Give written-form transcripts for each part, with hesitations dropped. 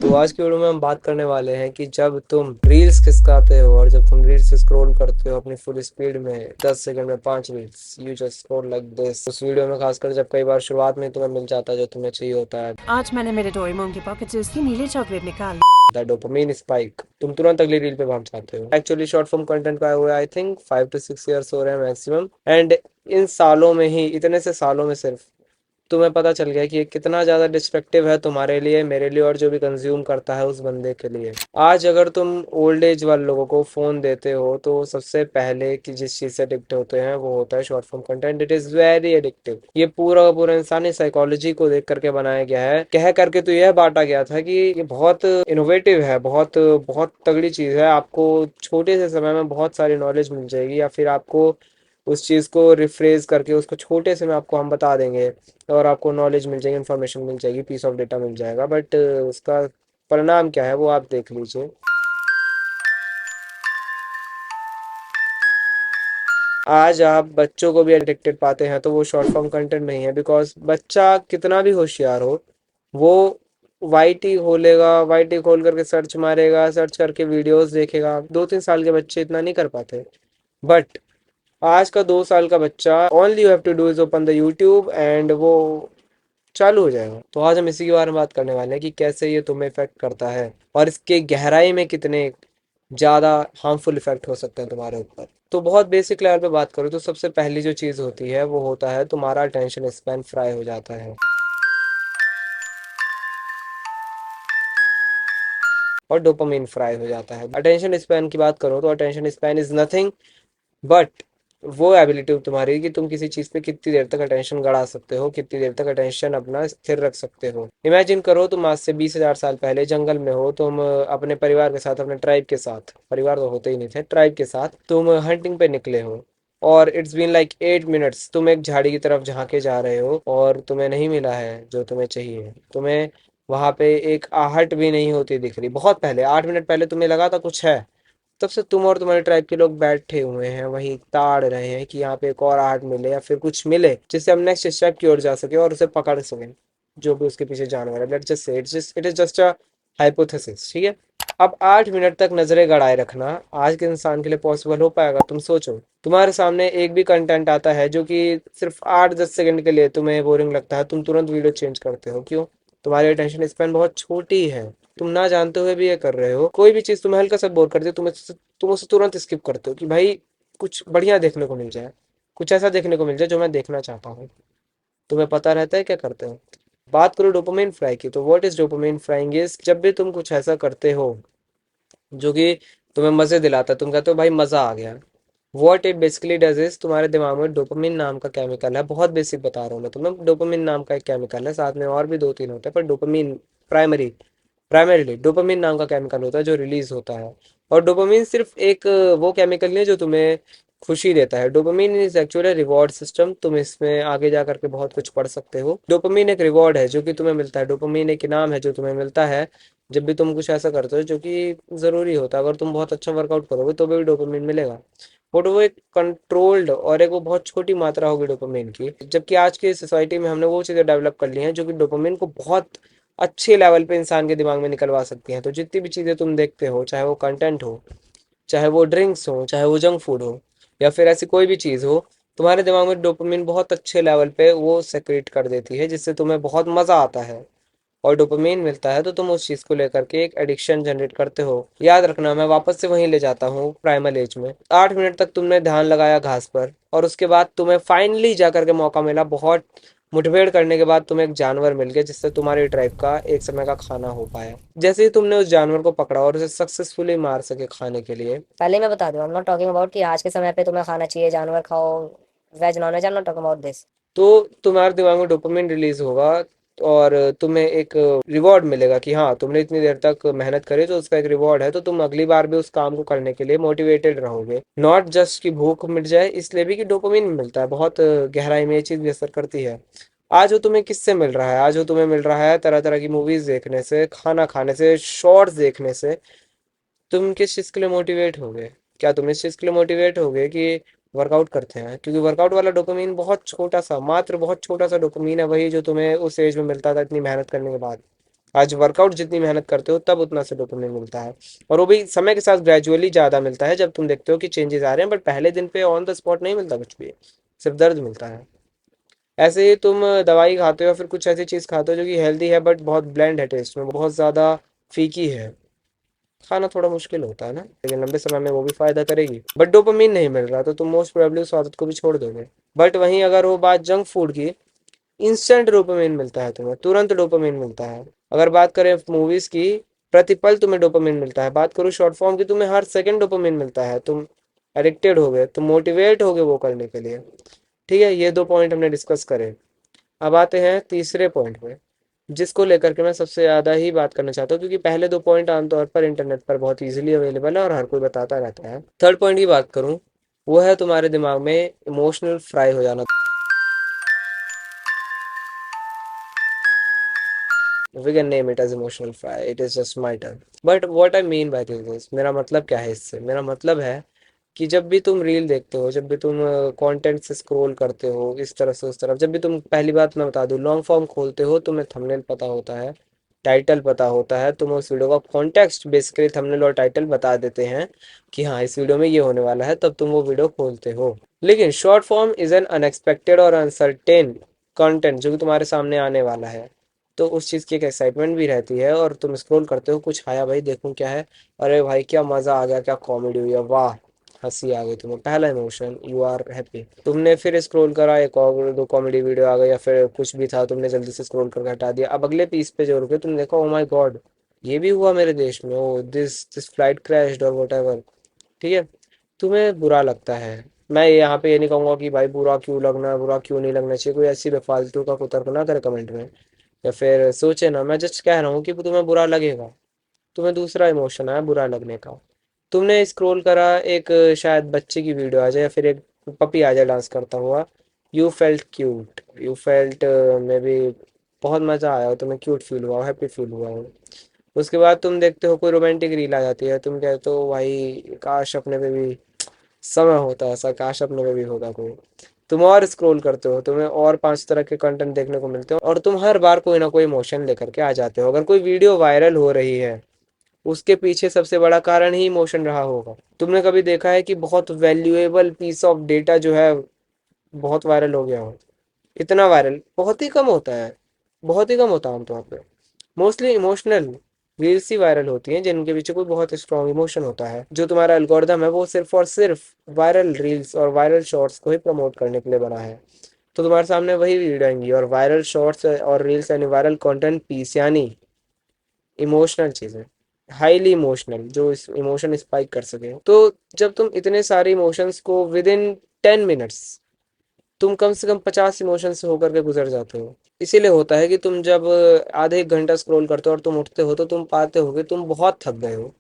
तो आज की वीडियो में हम बात करने वाले हैं कि जब तुम रील्स खिसकाते हो और जब तुम रील्स स्क्रॉल करते हो अपनी फुल स्पीड में 10 सेकंड में 5 reels, you just scroll like this. उस वीडियो में खासकर जब कई बार शुरुआत में तुम्हें मिल जाता है जो तुम्हें चाहिए होता है, आज मैंने मेरे डोरेमोन की पॉकेट से उसकी नीली चॉकलेट निकाल द डोपामिन स्पाइक, तुम तुरंत अगली रील पे भाग जाते हो। एक्चुअली शॉर्ट फॉर्म कंटेंट का हुआ आई थिंक 5 to 6 years हो रहे हैं मैक्सिमम, एंड इन सालों में ही, इतने से सालों में सिर्फ तुम्हें पता चल गया कि ये कितना ज़्यादा डिस्ट्रक्टिव है तुम्हारे लिए, मेरे लिए और जो भी कंज्यूम करता है उस बंदे के लिए। आज अगर तुम ओल्ड एज वाले लोगों को फ़ोन देते हो तो सबसे पहले कि जिस चीज़ से एडिक्ट होते हैं वो होता है short form content. It is very addictive. ये पूरा का पूरा इंसानी साइकोलॉजी को देख करके बनाया गया है। कह करके तो यह बांटा गया था कि ये बहुत इनोवेटिव है, बहुत बहुत तगड़ी चीज़ है, आपको छोटे से समय में बहुत सारी नॉलेज मिल जाएगी, या फिर आपको उस चीज़ को रिफ्रेज करके उसको छोटे से में आपको हम बता देंगे और आपको नॉलेज मिल जाएगी, इन्फॉर्मेशन मिल जाएगी, पीस ऑफ डेटा मिल जाएगा। बट उसका परिणाम क्या है वो आप देख लीजिए। आज आप बच्चों को भी एडिक्टेड पाते हैं तो वो शॉर्ट फॉर्म कंटेंट नहीं है, बिकॉज बच्चा कितना भी होशियार हो, वो वाईटी खोलेगा, वाईटी खोल करके सर्च मारेगा, सर्च करके वीडियोस देखेगा। 2-3 साल के बच्चे इतना नहीं कर पाते, बट आज का 2 साल का बच्चा, only you have to do is open the YouTube and वो चालू हो जाएगा। तो आज हम इसी के बारे में बात करने वाले हैं कि कैसे ये तुम्हें इफेक्ट करता है और इसके गहराई में कितने ज़्यादा हार्मफुल इफेक्ट हो सकते हैं तुम्हारे ऊपर। तो बहुत बेसिक लेवल पे बात करूँ तो सबसे पहली जो चीज़ होती है वो होता है तुम्हारा अटेंशन स्पैन फ्राई हो जाता है। और डोपामिन फ्राई हो जाता है। अटेंशन स्पैन की बात करूँ तो attention span is nothing but वो एबिलिटी तुम्हारी कि तुम किसी चीज पे कितनी देर तक अटेंशन गड़ा सकते हो, कितनी देर तक अटेंशन अपना स्थिर रख सकते हो। इमेजिन करो तुम आज से 20,000 साल पहले जंगल में हो, तुम अपने परिवार के साथ, अपने ट्राइब के साथ, परिवार तो होते ही नहीं थे, ट्राइब के साथ तुम हंटिंग पे निकले हो और इट्स बीन लाइक 8 मिनट्स। तुम एक झाड़ी की तरफ झांके जा रहे हो और तुम्हें नहीं मिला है जो तुम्हें चाहिए। तुम्हें वहां पे एक आहट भी नहीं होती दिख रही। बहुत पहले, 8 मिनट पहले तुम्हें लगा था कुछ है, तब से तुम और तुम्हारे ट्राइब के लोग बैठे हुए हैं वहीं ताड़ रहे हैं कि यहाँ पे एक और आर्ट मिले या फिर कुछ मिले जिससे हम नेक्स्ट स्टेप की ओर जा सके और उसे पकड़ सकें, जो भी उसके पीछे जानवर है। Let's just say it is just a hypothesis, ठीक है। अब 8 मिनट तक नजरें गड़ाए रखना आज के इंसान के लिए पॉसिबल हो पाएगा? तुम सोचो, तुम्हारे सामने एक भी कंटेंट आता है जो कि सिर्फ 8-10 सेकंड के लिए तुम्हें बोरिंग लगता है, तुम तुरंत वीडियो चेंज करते हो। क्यों? तुम्हारी अटेंशन स्पैन बहुत छोटी है। तुम ना जानते हुए भी ये कर रहे हो। कोई भी चीज तुम्हें हल्का सा बोर कर दे, तुम उसे तुरंत स्किप करते हो कि भाई कुछ बढ़िया देखने को मिल जाए, कुछ ऐसा देखने को मिल जाए जो मैं देखना चाहता हूँ। तुम्हें पता रहता है क्या करते हो। बात करो डोपामिन फ्राई की, तो what is dopamine frying is, जब भी तुम कुछ ऐसा करते हो जो कि तुम्हें मजे दिलाता है, तुम कहते हो भाई मजा आ गया, what it basically does is, तुम्हारे दिमाग में डोपामिन नाम का केमिकल है। बहुत बेसिक बता रहा हूँ मैं तुम्हें। डोपामिन नाम का एक केमिकल है, साथ में और भी 2-3 होते हैं, पर डोपामिन प्राइमरीली डोपामिन नाम का केमिकल होता है जो रिलीज होता है। और डोपामिन सिर्फ एक वो केमिकल नहीं है जो तुम्हें खुशी देता है। Dopamine is actually reward system. तुम इसमें आगे जा करके बहुत कुछ पढ़ सकते हो। डोपामिन एक रिवॉर्ड है जो कि तुम्हें मिलता है। डोपामिन एक इनाम है जो तुम्हें मिलता है जब भी तुम कुछ ऐसा करते हो जो कि ज़रूरी होता है। अगर तुम बहुत अच्छा वर्कआउट करोगे तो भी डोपामिन मिलेगा, बट वो एक कंट्रोल्ड और एक वो बहुत छोटी मात्रा होगी डोपामिन की। जबकि आज की सोसाइटी में हमने वो चीज़ें डेवलप कर ली हैं जो कि डोपामिन को बहुत अच्छे लेवल पे इंसान के दिमाग में निकलवा सकती हैं। तो जितनी भी चीज़ें तुम देखते हो, चाहे वो कंटेंट हो, चाहे वो ड्रिंक्स हो, चाहे वो जंक फूड हो, या फिर ऐसी कोई भी चीज़ हो, तुम्हारे दिमाग में डोपामिन बहुत अच्छे लेवल पे वो सेक्रेट कर देती है जिससे तुम्हें बहुत मज़ा आता है और डोपामिन मिलता है। तो तुम उस चीज़ को लेकर के एक एडिक्शन जनरेट करते हो। याद रखना, मैं वापस से वहीं ले जाता हूँ प्राइमल एज में। 8 मिनट तक तुमने ध्यान लगाया घास पर और उसके बाद तुम्हें फाइनली जा करके मौका मिला, बहुत मुठभेड़ करने के बाद तुम्हें एक जानवर मिल गया जिससे तुम्हारी ट्राइब का एक समय का खाना हो पाया। जैसे ही तुमने उस जानवर को पकड़ा और उसे सक्सेसफुली मार सके खाने के लिए, पहले मैं बता दूं, आई एम नॉट टॉकिंग अबाउट कि आज के समय पे तुम्हें खाना चाहिए, जानवर खाओ, veg non veg, I am not talking about this. तो तुम्हारे दिमाग में डोपामिन रिलीज होगा और तुम्हें एक रिवॉर्ड मिलेगा कि हाँ तुमने इतनी देर तक मेहनत करी तो उसका एक रिवॉर्ड है। तो तुम अगली बार भी उस काम को करने के लिए मोटिवेटेड रहोगे, नॉट जस्ट कि भूख मिट जाए इसलिए भी कि डोपामिन मिलता है। बहुत गहराई में ये चीज़ भी असर करती है। आज वो तुम्हें किससे मिल रहा है? आज वो तुम्हें मिल रहा है तरह तरह की मूवीज देखने से, खाना खाने से, शॉर्ट्स देखने से। तुम किस चीज़ के लिए मोटिवेट हो गए? क्या तुम इस चीज़ के लिए मोटिवेट हो गए कि वर्कआउट करते हैं? क्योंकि वर्कआउट वाला डोपामीन बहुत छोटा सा, मात्र बहुत छोटा सा डोपामीन है, वही जो तुम्हें उस एज में मिलता था इतनी मेहनत करने के बाद। आज वर्कआउट जितनी मेहनत करते हो तब उतना से डोपामिन मिलता है, और वो भी समय के साथ ग्रेजुअली ज़्यादा मिलता है जब तुम देखते हो कि चेंजेस आ रहे हैं, बट पहले दिन पे ऑन द स्पॉट नहीं मिलता कुछ भी, सिर्फ दर्द मिलता है। ऐसे ही तुम दवाई खाते हो या फिर कुछ ऐसी चीज़ खाते हो जो कि हेल्दी है बट बहुत ब्लेंड है, टेस्ट में बहुत ज़्यादा फीकी है, खाना थोड़ा मुश्किल होता है ना, लेकिन लंबे समय में वो भी फायदा करेगी, बट डोपामिन नहीं मिल रहा तो तुम मोस्ट प्रोबेबली उस आदत को भी छोड़ दोगे। बट वहीं अगर वो बात जंक फूड की, इंस्टेंट डोपामिन मिलता है तुम्हें, तुरंत डोपामिन मिलता है। अगर बात करें मूवीज की, प्रतिपल तुम्हें डोपामिन मिलता है। बात करूँ शॉर्ट फॉर्म की, तुम्हें हर सेकंड डोपामिन मिलता है, तुम एडिक्टेड हो गए, तुम मोटिवेट हो गए वो करने के लिए। ठीक है, ये 2 पॉइंट हमने डिस्कस करे। अब आते हैं तीसरे पॉइंट पे, जिसको लेकर के मैं सबसे ज़्यादा ही बात करना चाहता हूँ, क्योंकि पहले 2 पॉइंट आमतौर पर इंटरनेट पर बहुत इजीली अवेलेबल है और हर कोई बताता रहता है। थर्ड पॉइंट की बात करूँ, वो है तुम्हारे दिमाग में इमोशनल फ्राई हो जाना। We can name it as emotional fry. It is just my term. But what I mean by this is, मेरा मतलब क्या है इससे? मेरा मतलब है कि जब भी तुम रील देखते हो, जब भी तुम कंटेंट से स्क्रॉल करते हो इस तरफ से उस तरफ, जब भी तुम, पहली बात मैं बता दूं, लॉन्ग फॉर्म खोलते हो, तुम्हें थंबनेल पता होता है, टाइटल पता होता है, तुम उस वीडियो का कॉन्टेक्स्ट बेसिकली थंबनेल और टाइटल बता देते हैं कि हाँ इस वीडियो में ये होने वाला है, तब तुम वो वीडियो खोलते हो। लेकिन short form is an unexpected और अनसर्टेन कंटेंट जो कि तुम्हारे सामने आने वाला है, तो उस चीज़ की एक एक्साइटमेंट भी रहती है, और तुम स्क्रॉल करते हो, कुछ आया भाई देखूं क्या है, अरे भाई क्या मज़ा आ गया, क्या कॉमेडी हुई है, वाह, हंसी आ गई, तुम्हें पहला इमोशन, यू आर हैप्पी। तुमने फिर स्क्रॉल करा, एक और दो कॉमेडी वीडियो आ गई या फिर कुछ भी था, तुमने जल्दी से स्क्रॉल करके हटा दिया, अब अगले पीस पे जो रुके तुमने देखा, ओ माय गॉड, ये भी हुआ मेरे देश में, ओ दिस दिस फ्लाइट क्रैश्ड और वट एवर। ठीक है, तुम्हें बुरा लगता है। मैं यहाँ पे ये नहीं कहूँगा कि भाई बुरा क्यों लगना है, बुरा क्यों नहीं लगना चाहिए, कोई ऐसी बेफालतू का कुतर्क ना करे कमेंट में या फिर सोचे ना, मैं जस्ट कह रहा हूँ कि तुम्हें बुरा लगेगा, तुम्हें दूसरा इमोशन आया बुरा लगने का। तुमने स्क्रॉल करा, एक शायद बच्चे की वीडियो आ जाए या फिर एक पपी आ जाए डांस करता हुआ, you felt cute, you felt may be, बहुत मज़ा आया हो, तुम्हें क्यूट फील हुआ हो, हैप्पी फील हुआ हो। उसके बाद तुम देखते हो कोई रोमांटिक रील आ जाती है, तुम कहते हो भाई काश अपने पे भी समय होता है ऐसा, काश अपने पे भी होता कोई। तुम और स्क्रॉल करते हो, तुम्हें और 5 तरह के कंटेंट देखने को मिलते हो, और तुम हर बार कोई ना कोई इमोशन लेकर के आ जाते हो। अगर कोई वीडियो वायरल हो रही है, उसके पीछे सबसे बड़ा कारण ही इमोशन रहा होगा। तुमने कभी देखा है कि बहुत वैल्यूएबल पीस ऑफ डेटा जो है बहुत वायरल हो गया हो? इतना वायरल बहुत ही कम होता है, बहुत ही कम होता है आमतौर पे। मोस्टली इमोशनल रील्स ही वायरल होती हैं जिनके पीछे कोई बहुत स्ट्रॉन्ग इमोशन होता है। जो तुम्हारा एल्गोरिदम है वो सिर्फ और सिर्फ वायरल रील्स और वायरल शॉर्ट्स को ही प्रमोट करने के लिए बना है। तो तुम्हारे सामने वही वीडियो आएंगी, और वायरल शॉर्ट्स और रील्स यानी वायरल कंटेंट पीस यानी इमोशनल चीज़ें, हाईली इमोशनल, जो इस इमोशन स्पाइक कर सके। तो जब तुम इतने सारे इमोशंस को विद इन 10 मिनट्स, तुम कम से कम 50 इमोशन से होकर के गुजर जाते हो। इसीलिए होता है कि तुम जब आधे 1 घंटा स्क्रॉल करते हो और तुम उठते हो तो तुम पाते हो कि तुम बहुत थक गए हो।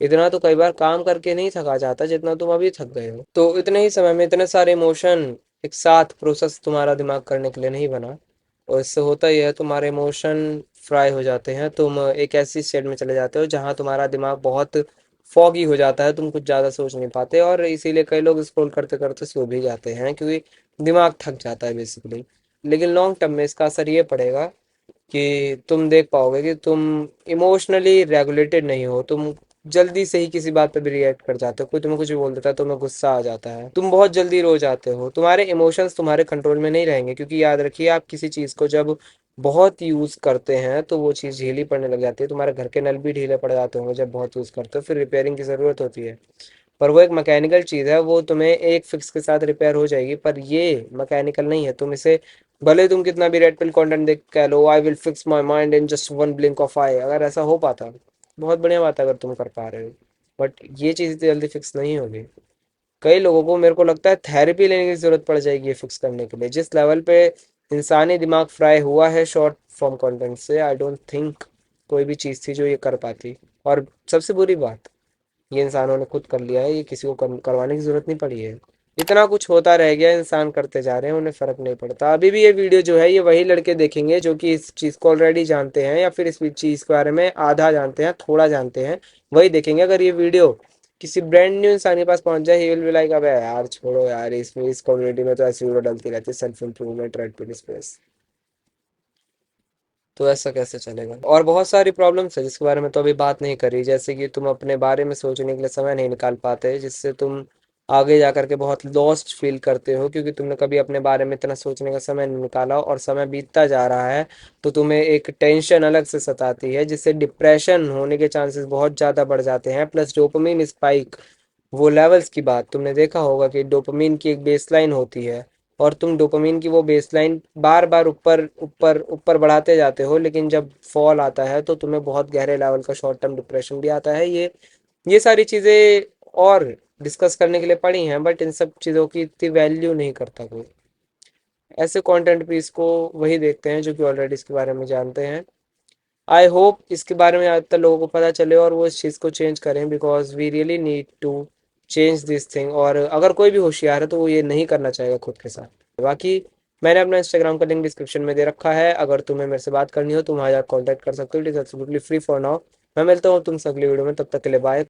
इतना तो कई बार काम करके नहीं थका जाता जितना तुम अभी थक गए हो। तो इतने ही समय में इतने सारे इमोशन एक साथ प्रोसेस तुम्हारा दिमाग करने के लिए नहीं बना, और इससे होता ही है तुम्हारे इमोशन फ्राई हो जाते हैं। तुम एक ऐसी स्टेट में चले जाते हो जहाँ तुम्हारा दिमाग बहुत फॉगी हो जाता है, तुम कुछ ज़्यादा सोच नहीं पाते, और इसीलिए कई लोग स्क्रॉल करते करते सो भी जाते हैं, क्योंकि दिमाग थक जाता है बेसिकली। लेकिन लॉन्ग टर्म में इसका असर ये पड़ेगा कि तुम देख पाओगे कि तुम इमोशनली रेगुलेटेड नहीं हो, तुम जल्दी से ही किसी बात पे भी रिएक्ट कर जाते हो, कोई तुम्हें कुछ भी बोल देता है तुम्हें गुस्सा आ जाता है, तुम बहुत जल्दी रो जाते हो, तुम्हारे इमोशंस तुम्हारे कंट्रोल में नहीं रहेंगे। क्योंकि याद रखिए, आप किसी चीज़ को जब बहुत यूज़ करते हैं तो वो चीज़ ढीली पड़ने लग जाती है, तुम्हारे घर के नल भी ढीले पड़ जाते होंगे जब बहुत यूज़ करते हो, फिर रिपेयरिंग की ज़रूरत होती है। पर वो एक मैकेनिकल चीज़ है, वो तुम्हें एक फिक्स के साथ रिपेयर हो जाएगी, पर ये मैकेनिकल नहीं है। तुम इसे, भले तुम कितना भी रेड पिल कंटेंट देख कह लो I will fix my mind in just one blink of eye, अगर ऐसा हो पाता बहुत बढ़िया बात है अगर तुम कर पा रहे हो, बट ये चीज़ इतनी जल्दी फिक्स नहीं होगी। कई लोगों को, मेरे को लगता है, थेरेपी लेने की ज़रूरत पड़ जाएगी ये फिक्स करने के लिए। जिस लेवल पे इंसानी दिमाग फ्राई हुआ है शॉर्ट फॉर्म कंटेंट से, आई डोंट थिंक कोई भी चीज़ थी जो ये कर पाती। और सबसे बुरी बात, ये इंसानों ने खुद कर लिया है, ये किसी को करवाने की जरूरत नहीं पड़ी है। इतना कुछ होता रह गया, इंसान करते जा रहे हैं, उन्हें फर्क नहीं पड़ता। अभी भी ये वीडियो जो है ये वही लड़के देखेंगे जो कि इस चीज़ को ऑलरेडी जानते हैं, या फिर इस चीज़ के बारे में आधा जानते हैं, थोड़ा जानते हैं, वही देखेंगे। अगर ये वीडियो किसी ब्रांड न्यू इंसान के पास पहुंच जाए, ही विल बी लाइक अबे यार छोड़ो यार, इसमें इस कम्युनिटी में तो ऐसी वीडियो डलती रहती है, self improvement, red pill space. तो ऐसा कैसे चलेगा। और बहुत सारी प्रॉब्लम्स है जिसके बारे में तो अभी बात नहीं करी, जैसे कि तुम अपने बारे में सोचने के लिए समय नहीं निकाल पाते, जिससे तुम आगे जा करके बहुत लॉस्ट फील करते हो, क्योंकि तुमने कभी अपने बारे में इतना सोचने का समय नहीं निकाला और समय बीतता जा रहा है तो तुम्हें एक टेंशन अलग से सताती है, जिससे डिप्रेशन होने के चांसेस बहुत ज़्यादा बढ़ जाते हैं। प्लस डोपामिन स्पाइक, वो लेवल्स की बात तुमने देखा होगा कि डोपामिन की एक बेसलाइन होती है और तुम डोपामिन की वो बेसलाइन बार बार ऊपर ऊपर ऊपर बढ़ाते जाते हो, लेकिन जब फॉल आता है तो तुम्हें बहुत गहरे लेवल का शॉर्ट टर्म डिप्रेशन भी आता है। ये सारी चीज़ें और डिस्कस करने के लिए पड़ी हैं, बट इन सब चीज़ों की इतनी वैल्यू नहीं करता कोई। ऐसे कंटेंट पीस को वही देखते हैं जो कि ऑलरेडी इसके बारे में जानते हैं। आई होप इसके बारे में ज़्यादातर लोगों को पता चले और वो इस चीज़ को चेंज करें, because we really need to change this thing. और अगर कोई भी होशियार है तो वो ये नहीं करना चाहेगा खुद के साथ। बाकी मैंने अपना इंस्टाग्राम का लिंक डिस्क्रिप्शन में दे रखा है, अगर तुम्हें मेरे से बात करनी हो तुम वहाँ जाकर कॉन्टैक्ट कर सकते हो। It is absolutely free for now. मैं मिलता हूँ तुमसे अगली वीडियो में, तब तक के लिए बाय।